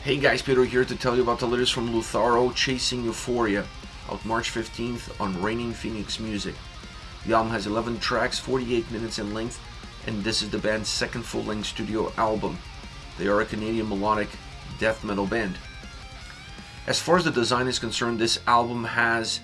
Hey guys, Pedro here to tell you about the latest from Lutharo, Chasing Euphoria, out March 15th on Reigning Phoenix Music. The album has 11 tracks, 48 minutes in length, and this is the band's second full-length studio album. They are a Canadian melodic death metal band. As far as the design is concerned, this album has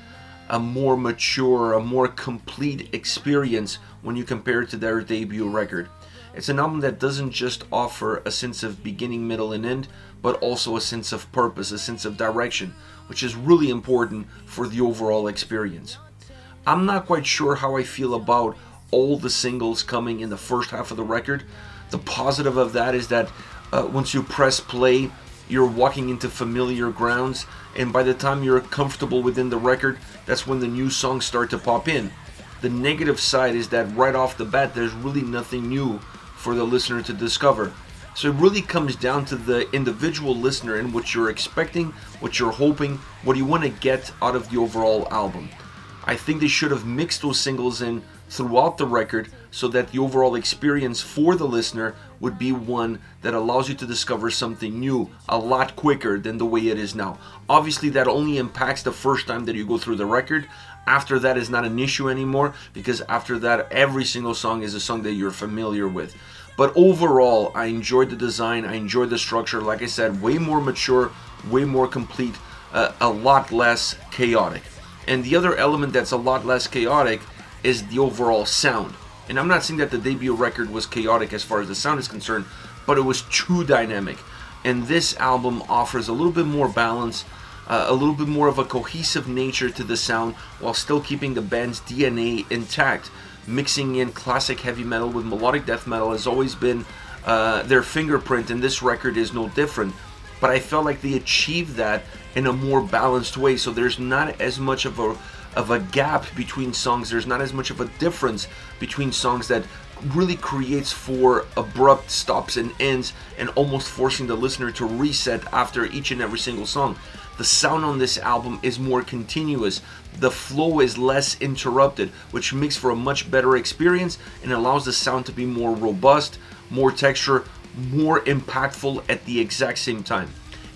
a more mature, a more complete experience when you compare it to their debut record. It's an album that doesn't just offer a sense of beginning, middle, and end, but also a sense of purpose, a sense of direction, which is really important for the overall experience. I'm not quite sure how I feel about all the singles coming in the first half of the record. The positive of that is that once you press play, you're walking into familiar grounds, and by the time you're comfortable within the record, that's when the new songs start to pop in. The negative side is that right off the bat, there's really nothing new for the listener to discover. So it really comes down to the individual listener and what you're expecting, what you're hoping, what you want to get out of the overall album. I think they should have mixed those singles in throughout the record so that the overall experience for the listener would be one that allows you to discover something new a lot quicker than the way it is now. Obviously, that only impacts the first time that you go through the record. After that is not an issue anymore, because after that, every single song is a song that you're familiar with. But overall, I enjoyed the design, I enjoyed the structure. Like I said, way more mature, way more complete, a lot less chaotic. And the other element that's a lot less chaotic is the overall sound. And I'm not saying that the debut record was chaotic as far as the sound is concerned, but it was too dynamic. And this album offers a little bit more balance, a little bit more of a cohesive nature to the sound, while still keeping the band's DNA intact. Mixing in classic heavy metal with melodic death metal has always been their fingerprint, and this record is no different. But I felt like they achieved that in a more balanced way, so there's not as much of a gap between songs. There's not as much of a difference between songs that really creates for abrupt stops and ends and almost forcing the listener to reset after each and every single song. The sound on this album is more continuous. The flow is less interrupted, which makes for a much better experience and allows the sound to be more robust, more texture, more impactful at the exact same time.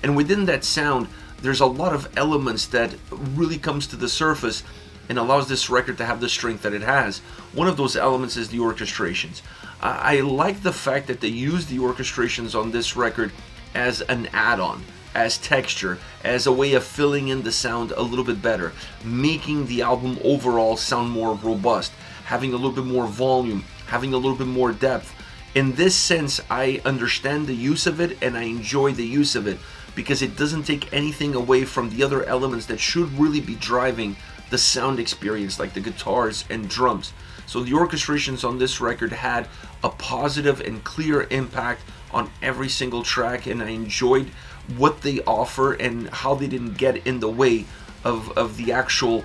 And within that sound, there's a lot of elements that really comes to the surface and allows this record to have the strength that it has. One of those elements is the orchestrations. I like the fact that they use the orchestrations on this record as an add-on, as texture, as a way of filling in the sound a little bit better, making the album overall sound more robust, having a little bit more volume, having a little bit more depth. In this sense, I understand the use of it and I enjoy the use of it because it doesn't take anything away from the other elements that should really be driving the sound experience, like the guitars and drums. So the orchestrations on this record had a positive and clear impact on every single track, and I enjoyed what they offer and how they didn't get in the way of the actual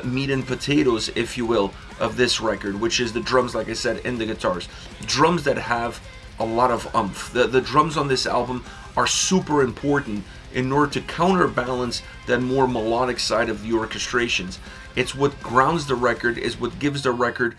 meat and potatoes, if you will, of this record, which is the drums, like I said, and the guitars. Drums that have a lot of oomph. The drums on this album are super important in order to counterbalance that more melodic side of the orchestrations. It's what grounds the record, is what gives the record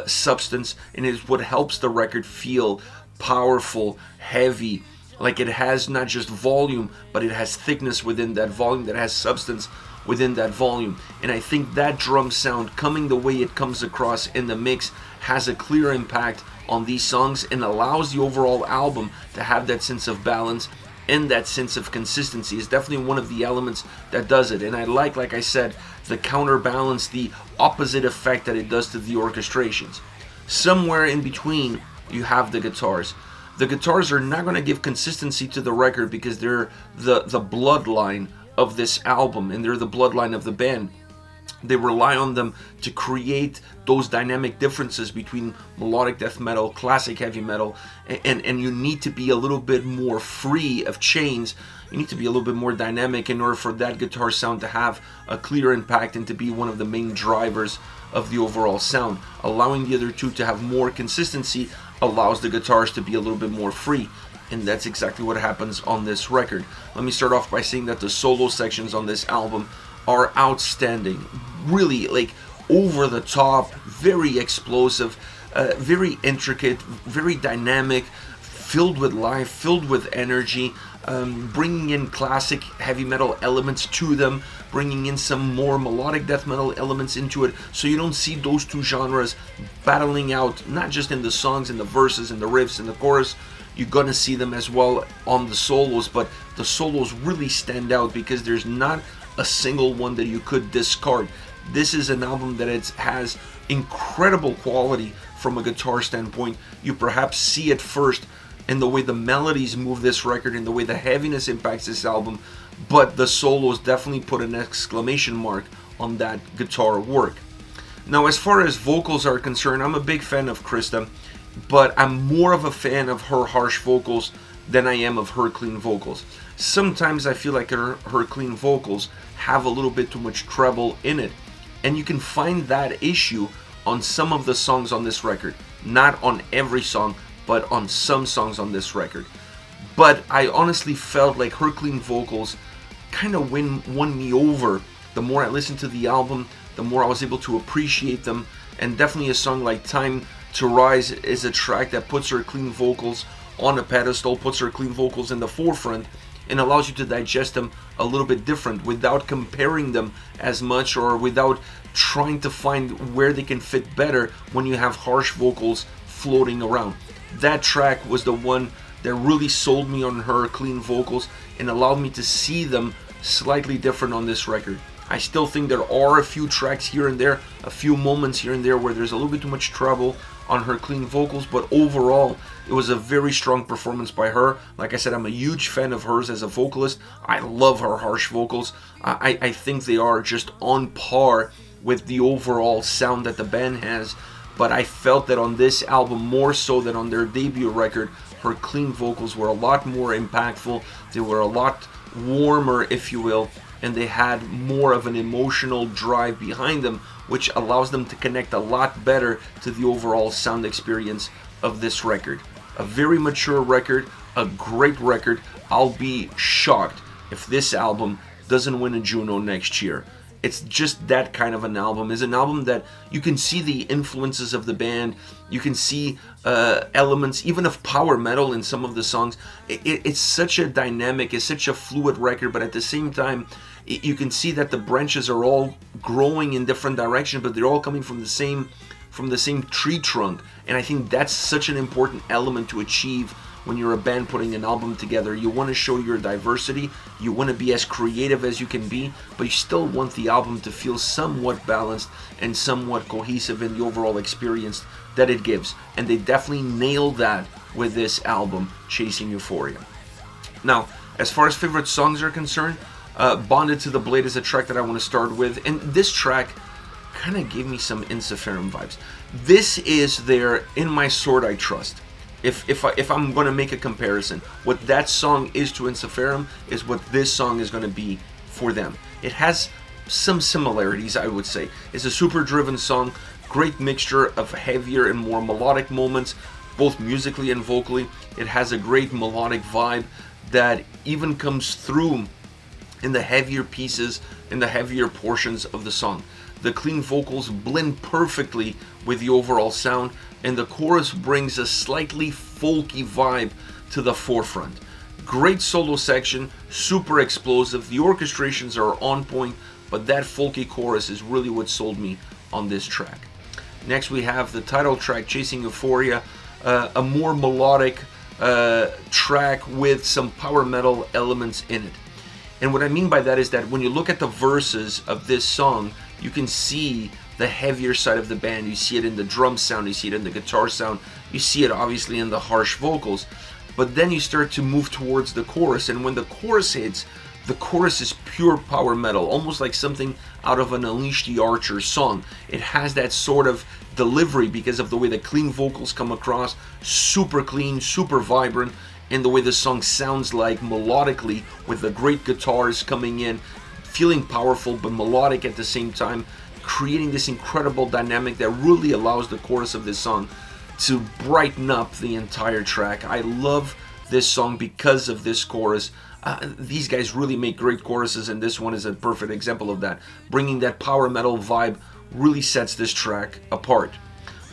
substance, and is what helps the record feel powerful, heavy, like it has not just volume, but it has thickness within that volume, that has substance within that volume. And I think that drum sound, coming the way it comes across in the mix, has a clear impact on these songs and allows the overall album to have that sense of balance and that sense of consistency. Is definitely one of the elements that does it. And I like I said, the counterbalance, the opposite effect that it does to the orchestrations. Somewhere in between, you have the guitars. The guitars are not going to give consistency to the record because they're the bloodline of this album and they're the bloodline of the band. They rely on them to create those dynamic differences between melodic death metal, classic heavy metal, and you need to be a little bit more free of chains. You need to be a little bit more dynamic in order for that guitar sound to have a clear impact and to be one of the main drivers of the overall sound. Allowing the other two to have more consistency allows the guitars to be a little bit more free. And that's exactly what happens on this record. Let me start off by saying that the solo sections on this album are outstanding. Really, like, over the top, very explosive, very intricate, very dynamic, filled with life, filled with energy. bringing in classic heavy metal elements to them, bringing in some more melodic death metal elements into it, so you don't see those two genres battling out, not just in the songs and the verses and the riffs and the chorus. You're gonna see them as well on the solos, but the solos really stand out because there's not a single one that you could discard. This is an album that has incredible quality from a guitar standpoint. You perhaps see it first in the way the melodies move this record, in the way the heaviness impacts this album, but the solos definitely put an exclamation mark on that guitar work. Now, as far as vocals are concerned, I'm a big fan of Krista, but I'm more of a fan of her harsh vocals than I am of her clean vocals. Sometimes I feel like her clean vocals have a little bit too much treble in it, and you can find that issue on some of the songs on this record. Not on every song, but on some songs on this record. But I honestly felt like her clean vocals kind of won me over. The more I listened to the album, the more I was able to appreciate them, and definitely a song like Time to Rise is a track that puts her clean vocals on a pedestal, puts her clean vocals in the forefront, and allows you to digest them a little bit different without comparing them as much, or without trying to find where they can fit better when you have harsh vocals floating around. That track was the one that really sold me on her clean vocals and allowed me to see them slightly different on this record. I still think there are a few tracks here and there, a few moments here and there where there's a little bit too much treble on her clean vocals, but overall it was a very strong performance by her. Like I said, I'm a huge fan of hers as a vocalist. I love her harsh vocals. I think they are just on par with the overall sound that the band has, but I felt that on this album, more so than on their debut record, her clean vocals were a lot more impactful. They were a lot warmer, if you will, and they had more of an emotional drive behind them, which allows them to connect a lot better to the overall sound experience of this record. A very mature record, a great record. I'll be shocked if this album doesn't win a Juno next year. It's just that kind of an album. It's an album that you can see the influences of the band. You can see elements even of power metal in some of the songs. It's such a dynamic, it's such a fluid record, but at the same time, you can see that the branches are all growing in different directions, but they're all coming from the same tree trunk. And I think that's such an important element to achieve when you're a band putting an album together. You want to show your diversity, you want to be as creative as you can be, but you still want the album to feel somewhat balanced and somewhat cohesive in the overall experience that it gives. And they definitely nailed that with this album, Chasing Euphoria. Now, as far as favorite songs are concerned, Bonded to the Blade is a track that I want to start with, and this track kind of gave me some Insuferum vibes. This is their In My Sword I Trust. If I'm going to make a comparison, what that song is to Insuferum is what this song is going to be for them. It has some similarities, I would say. It's a super driven song, great mixture of heavier and more melodic moments, both musically and vocally. It has a great melodic vibe that even comes through in the heavier pieces, in the heavier portions of the song. The clean vocals blend perfectly with the overall sound, and the chorus brings a slightly folky vibe to the forefront. Great solo section, super explosive, the orchestrations are on point, but that folky chorus is really what sold me on this track. Next we have the title track, Chasing Euphoria, a more melodic track with some power metal elements in it. And what I mean by that is that when you look at the verses of this song, you can see the heavier side of the band. You see it in the drum sound, you see it in the guitar sound, you see it obviously in the harsh vocals. But then you start to move towards the chorus, and when the chorus hits, the chorus is pure power metal, almost like something out of an Unleash the Archer song. It has that sort of delivery because of the way the clean vocals come across, super clean, super vibrant, and the way the song sounds like melodically, with the great guitars coming in, feeling powerful but melodic at the same time, creating this incredible dynamic that really allows the chorus of this song to brighten up the entire track. I love this song because of this chorus. These guys really make great choruses, and this one is a perfect example of that. Bringing that power metal vibe really sets this track apart.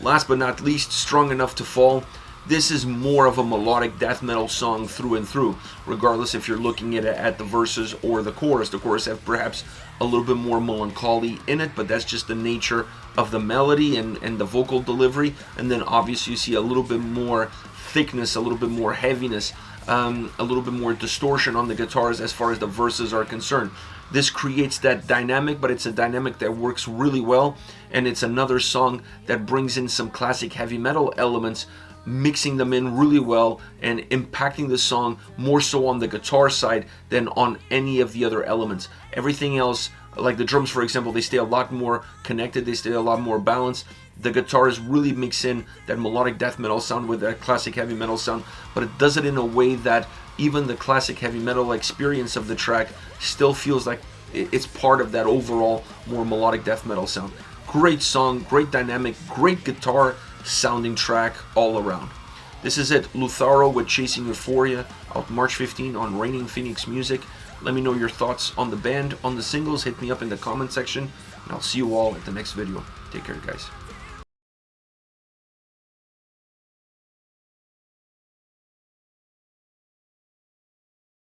Last but not least, Strong Enough to Fall. This is more of a melodic death metal song through and through, regardless if you're looking at the verses or the chorus. The chorus have perhaps a little bit more melancholy in it, but that's just the nature of the melody and the vocal delivery. And then obviously you see a little bit more thickness, a little bit more heaviness, a little bit more distortion on the guitars as far as the verses are concerned. This creates that dynamic, but it's a dynamic that works really well, and it's another song that brings in some classic heavy metal elements, mixing them in really well and impacting the song more so on the guitar side than on any of the other elements. Everything else, like the drums for example, they stay a lot more connected, they stay a lot more balanced. The guitars really mix in that melodic death metal sound with that classic heavy metal sound, but it does it in a way that even the classic heavy metal experience of the track still feels like it's part of that overall more melodic death metal sound. Great song, great dynamic, great guitar sounding track all around. This is it, Lutharo with Chasing Euphoria, out March 15 on Reigning Phoenix Music. Let me know your thoughts on the band, on the singles. Hit me up in the comment section, and I'll see you all at the next video. Take care, guys.